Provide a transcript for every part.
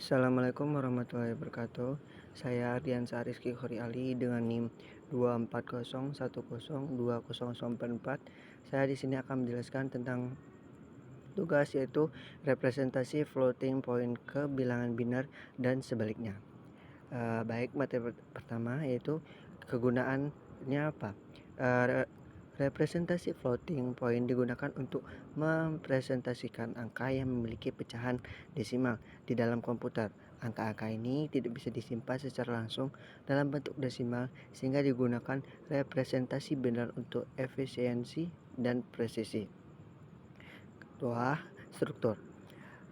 Assalamualaikum warahmatullahi wabarakatuh. Saya Ardiansa Rizky Khori Ali dengan NIM 24010200044. Saya di sini akan menjelaskan tentang tugas, yaitu representasi floating point ke bilangan biner dan sebaliknya. Baik, materi pertama yaitu kegunaannya apa. Representasi floating point digunakan untuk mempresentasikan angka yang memiliki pecahan desimal di dalam komputer. Angka-angka ini tidak bisa disimpan secara langsung dalam bentuk desimal, sehingga digunakan representasi benar untuk efisiensi dan presisi. Kedua, struktur.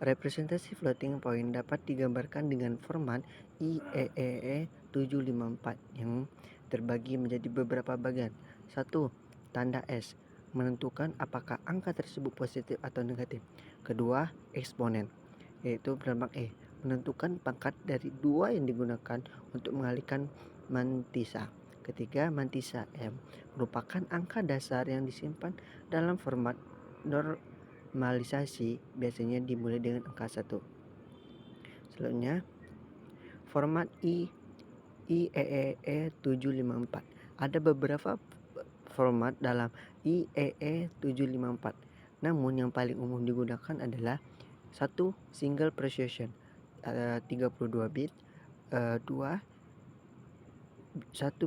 Representasi floating point dapat digambarkan dengan format IEEE 754 yang terbagi menjadi beberapa bagian. 1. Tanda S menentukan apakah angka tersebut positif atau negatif. Kedua, eksponen, yaitu bernama E, menentukan pangkat dari dua yang digunakan untuk mengalihkan mantisa. Ketiga, mantisa M merupakan angka dasar yang disimpan dalam format normalisasi, biasanya dimulai dengan angka 1. Selanjutnya, format IEEE 754. Ada beberapa format dalam IEEE 754. Namun yang paling umum digunakan adalah 1. Single precision 32 bit, 2. 1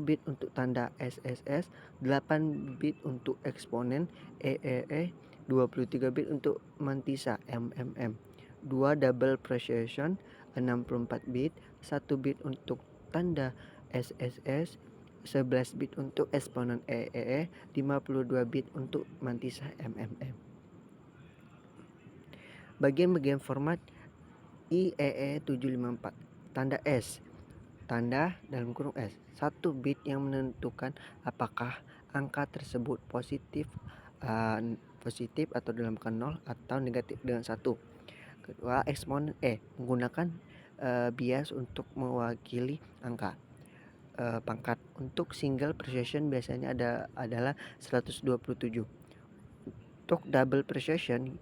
bit untuk tanda SSS, 8 bit untuk eksponen EEE, 23 bit untuk mantisa MMM, 2 double precision 64 bit, 1 bit untuk tanda SSS, 11 bit untuk eksponen EEE, 52 bit untuk mantisa MMM. Bagian-bagian format IEEE 754. Tanda S, tanda dalam kurung S, 1 bit yang menentukan apakah angka tersebut positif atau dalam angka 0 atau negatif dengan 1. Kedua, eksponen E menggunakan bias untuk mewakili angka. Pangkat untuk single precision biasanya adalah 127. Untuk double precision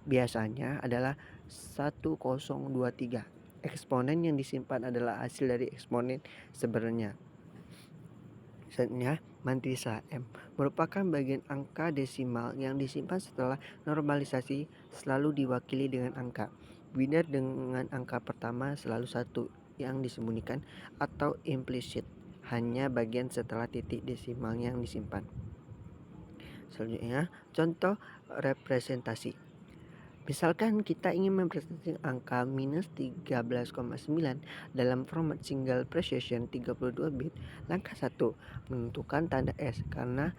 biasanya adalah 1023. Eksponen yang disimpan adalah hasil dari eksponen sebenarnya. Selanjutnya, mantisa M merupakan bagian angka desimal yang disimpan setelah normalisasi, selalu diwakili dengan angka biner dengan angka pertama selalu 1 yang disembunyikan atau implisit, hanya bagian setelah titik desimal yang disimpan. Selanjutnya, contoh representasi. Misalkan kita ingin mempresentasikan angka minus 13,9 dalam format single precision 32 bit. Langkah 1, menentukan tanda S karena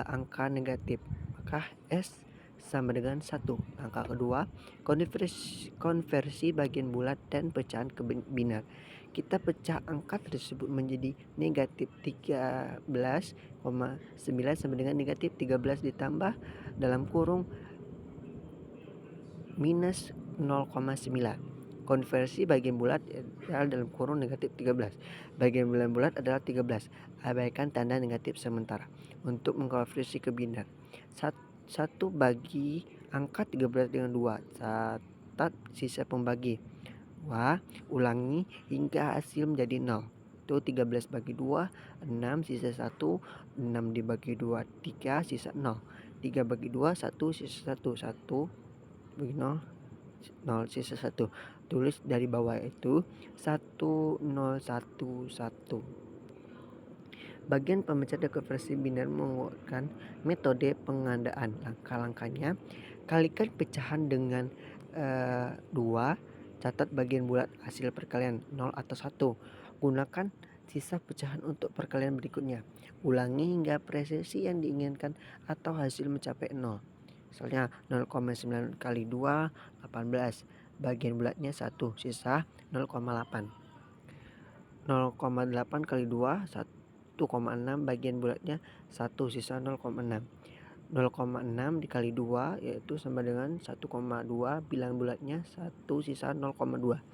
angka negatif, maka S sama dengan 1. Langkah kedua, konversi bagian bulat dan pecahan ke biner. Kita pecah angka tersebut menjadi negatif 13,9 sama dengan negatif 13 ditambah dalam kurung minus 0,9. Konversi bagian bulat adalah dalam kurung negatif 13. Bagian bulat adalah 13. Abaikan tanda negatif sementara untuk mengkonversi ke biner. 1 bagi angka 13 dengan 2. Catat sisa pembagi. Ulangi hingga hasil menjadi 0. Itu 13 bagi 2, 6 sisa 1. 6 dibagi 2, 3 sisa 0. 3 bagi 2, 1 sisa 1. 1 bagi 0, 0 sisa 1. Tulis dari bawah itu 1011. Bagian pemecah konversi biner menggunakan metode pengandaan. Langkah-langkahnya, kalikan pecahan dengan 2, catat bagian bulat hasil perkalian 0 atau 1. Gunakan sisa pecahan untuk perkalian berikutnya. Ulangi hingga presisi yang diinginkan atau hasil mencapai 0. Misalnya 0,9 kali 2, 18. Bagian bulatnya 1, sisa 0,8. 0,8 kali 2, 1,6. Bagian bulatnya 1, sisa 0,6. 0,6 dikali 2 yaitu sama dengan 1,2. Bilangan bulatnya 1, sisa 0,2.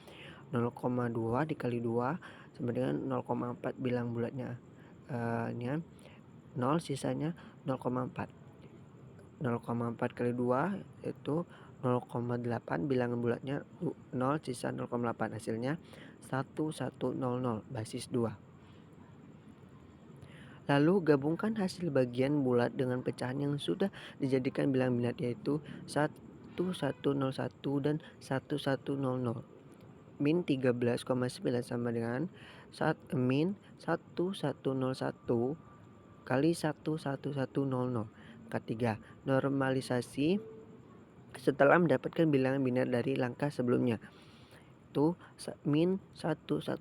0,2 dikali 2 sama dengan 0,4. Bilangan bulatnya 0, sisanya 0,4. 0,4 kali 2 yaitu 0,8, bilangan bulatnya 0, sisa 0,8, hasilnya 1100 basis 2. Lalu gabungkan hasil bagian bulat dengan pecahan yang sudah dijadikan bilangan biner, yaitu 1101 dan 1100. Min 13,9 sama dengan min 1101 kali 11100. Ketiga, normalisasi setelah mendapatkan bilangan biner dari langkah sebelumnya. Itu min 1101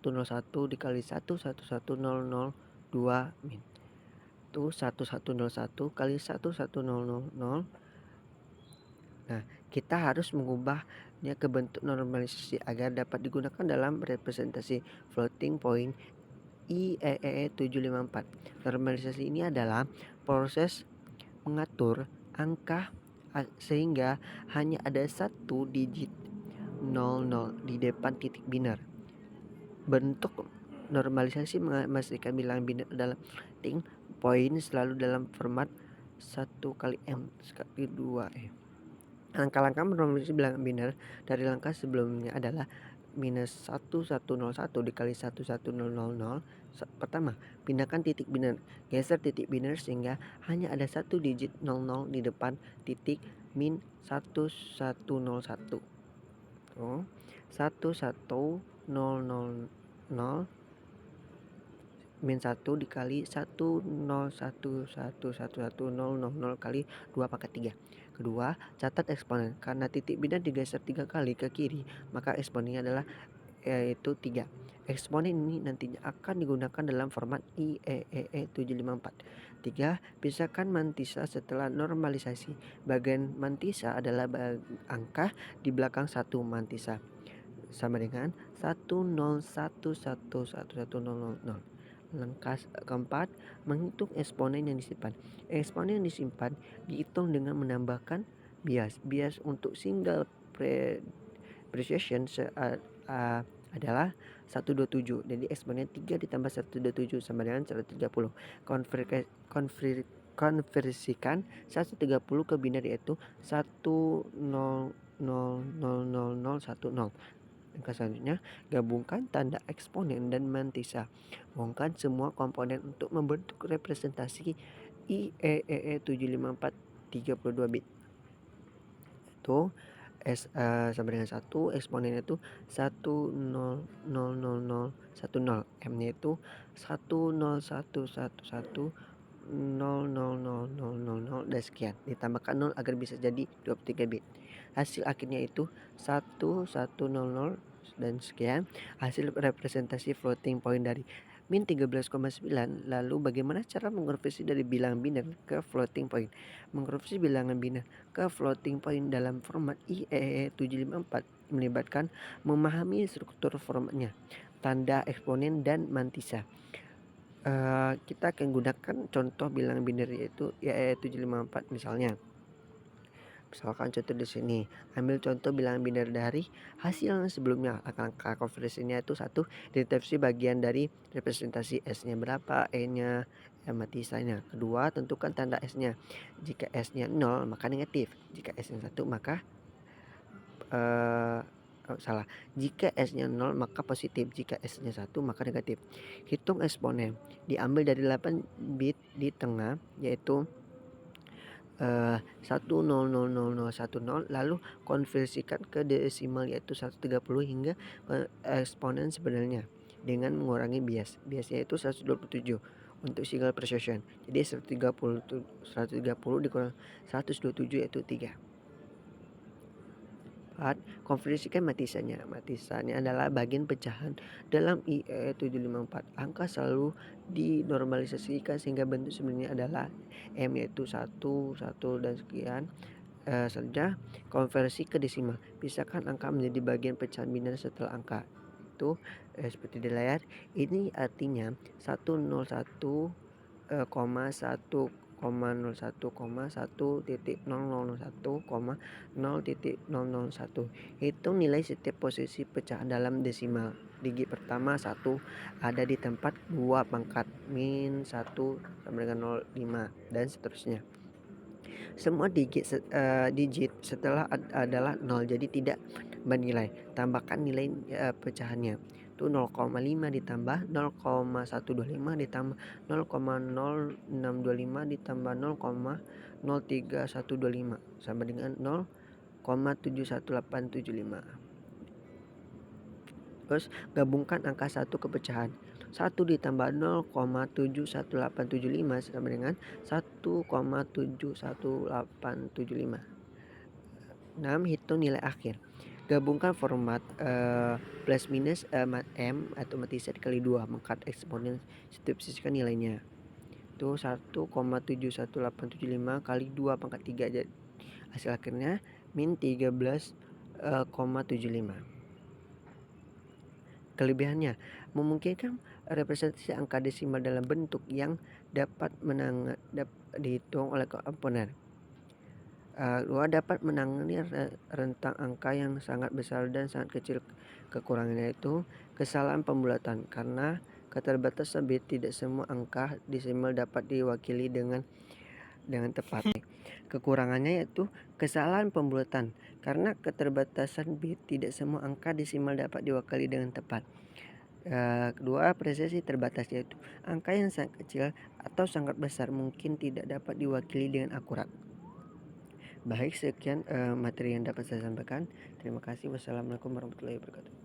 dikali 11100 2 min. Itu 1101 kali 1100. Nah, kita harus mengubahnya ke bentuk normalisasi agar dapat digunakan dalam representasi floating point IEEE 754. Normalisasi ini adalah proses mengatur angka sehingga hanya ada satu digit 00 di depan titik biner. Bentuk normalisasi memastikan bilangan biner dalam floating point selalu dalam format 1 kali M kali 2 Langkah-langkah menormalisasi bilangan biner dari langkah sebelumnya adalah minus 1101 dikali 11000. Pertama, pindahkan titik biner. Geser titik biner sehingga hanya ada satu digit 00 di depan titik min 1101. 11000 min 1 dikali 101111000 kali 2 pangkat 3. Kedua, catat eksponen. Karena titik biner digeser 3 kali ke kiri, maka eksponennya adalah yaitu 3. Eksponen ini nantinya akan digunakan dalam format IEEE 754. 3. Pisahkan mantisa setelah normalisasi. Bagian mantisa adalah angka di belakang satu mantisa, sama dengan 101111000. Langkah keempat, menghitung eksponen yang disimpan. Eksponen yang disimpan dihitung dengan menambahkan bias. Bias untuk single precision adalah 127. Jadi eksponen 3 ditambah 127 sama dengan 130. Konversikan 130 ke biner, yaitu 1000010. Langkah selanjutnya, gabungkan tanda eksponen dan mantisa. Bongkar semua komponen untuk membentuk representasi IEEE 754 32 bit. Itu sama dengan 1, eksponennya itu 1000010, M-nya itu 101110000 dan sekian. Ditambahkan 0 agar bisa jadi 23 bit. Hasil akhirnya itu 1100 dan sekian. Hasil representasi floating point dari min 13,9. Lalu bagaimana cara mengonversi dari bilangan biner ke floating point? Mengonversi bilangan biner ke floating point dalam format IEEE 754 melibatkan memahami struktur formatnya, tanda eksponen dan mantisa. Kita akan gunakan contoh bilangan biner yaitu IEEE 754 misalnya. Misalkan contoh di sini, ambil contoh bilangan biner dari hasil yang sebelumnya. Angka konversinya itu 1, deteksi bagian dari representasi S-nya berapa, E-nya, matisanya. Kedua, tentukan tanda S-nya. Jika S-nya 0 maka negatif, jika S-nya 1 maka jika S-nya 0 maka positif, jika S-nya 1 maka negatif. Hitung eksponen. Diambil dari 8 bit di tengah, yaitu 1000010, lalu konversikan ke desimal yaitu 130 hingga eksponen sebenarnya dengan mengurangi bias. Biasnya itu 127 untuk single precision. Jadi 130 dikurang 127 yaitu 3. 4. Konversikan matisanya. Matisanya adalah bagian pecahan dalam IEEE 754. Angka selalu dinormalisasikan sehingga bentuk sebenarnya adalah M, yaitu 1, 1 dan sekian. Selanjutnya konversi ke desimal. Pisahkan angka menjadi bagian pecahan biner setelah angka. Itu seperti di layar. Ini artinya 101,1,1,1.0001,0.001. Hitung nilai setiap posisi pecahan dalam desimal. Digit pertama 1 ada di tempat 2 pangkat min 1 sama dengan 0,5 dan seterusnya. Semua digit setelah adalah nol, jadi tidak bernilai. Tambahkan nilai pecahannya. Itu 0,5 ditambah 0,125 ditambah 0,0625 ditambah 0,03125 sama dengan 0,71875. Terus gabungkan angka 1 ke pecahan. 1 ditambah 0,71875 sama dengan 1,71875. 6. Hitung nilai akhir. Gabungkan format plus minus M atau mati set kali 2, mengkat eksponen, substitusikan nilainya. Itu 1,71875 kali 2 pangkat 3, jadi hasil akhirnya min 13,75. Kelebihannya memungkinkan representasi angka desimal dalam bentuk yang dapat dihitung oleh komponen. 2. Dapat menangani rentang angka yang sangat besar dan sangat kecil. Kekurangannya itu kesalahan pembulatan, karena keterbatasan bit tidak semua angka desimal dapat diwakili dengan tepat. Kekurangannya yaitu kesalahan pembulatan, karena keterbatasan bit tidak semua angka desimal dapat diwakili dengan tepat. Kedua, presisi terbatas, yaitu angka yang sangat kecil atau sangat besar mungkin tidak dapat diwakili dengan akurat. Baik, sekian materi yang dapat saya sampaikan. Terima kasih. Wassalamualaikum warahmatullahi wabarakatuh.